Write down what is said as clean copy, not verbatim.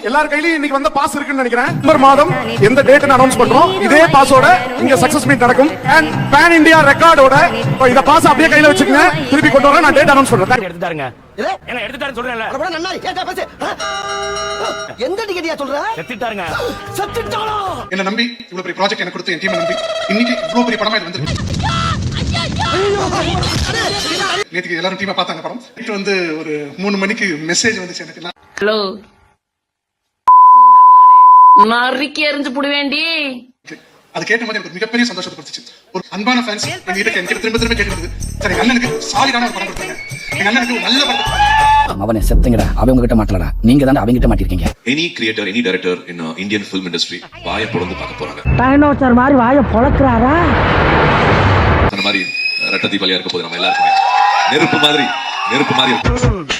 எல்லார் கையிலயும் இன்னைக்கு வந்த பாஸ் இருக்குன்னு நினைக்கிறேன். நவம்பர் மாதம் எந்த டேட்னு அனௌன்ஸ் பண்றோம். இதே பாஸோட இங்க சக்சஸ் மீட் நடக்கும். அண்ட் பேன் இந்தியா ரெக்கார்டோட இந்த பாஸ் அப்படியே கையில வச்சுக்கங்க. திருப்பி கொண்டு வரேன். நான் டேட் அனௌன்ஸ் பண்றேன். எடுத்துட்டாருங்க. என்ன எடுத்துட்டாருன்னு சொல்றேன்ல. அட நன்னா ஏடா பேசு. எந்த டிக்கெட்டியா சொல்ற? செத்துட்டாருங்க. செத்துட்டானா? என்ன நம்பி இவ்வளவு பெரிய ப்ராஜெக்ட் எனக்கு கொடுத்து என் டீம் நம்பி இன்னைக்கு இவ்வளவு பெரிய படமா இது வந்து நேத்துக்கு எல்லாரும் டீமா பார்த்தாங்க படம். இப்போ வந்து ஒரு 3 மணிக்கு மெசேஜ் வந்துச்சு எனக்கு. ஹலோ நறுக்கி எறிஞ்சு புடுவேண்டி. அது கேட்டபோது எனக்கு மிகப்பெரிய சந்தோஷத்தை கொடுத்துச்சு. ஒரு அன்பான ஃபேன்ஸ் எங்க வீட்டுக்கு எனக்கு திரும்ப திரும்ப கேட்டு சரி எங்க அண்ணனுக்கு சாலிடான ஒரு படம் கொடுத்தாங்க. எங்க அண்ணனுக்கு ஒரு நல்ல படம். அவனை செத்துங்கடா, அவங்க கிட்ட மாட்டலடா, நீங்க தான் அவங்க கிட்ட மாட்டிருக்கீங்க. Any creator, any director in Indian film industry வாயை பொளந்து பார்க்க போறாங்க. டைனோசர் மாதிரி வாயை பொளக்குறாரா? அந்த மாதிரி ரெட்ட தீபாவளியா இருக்க போது நம்ம எல்லாருக்குமே நெருப்பு மாதிரி இருக்கும்.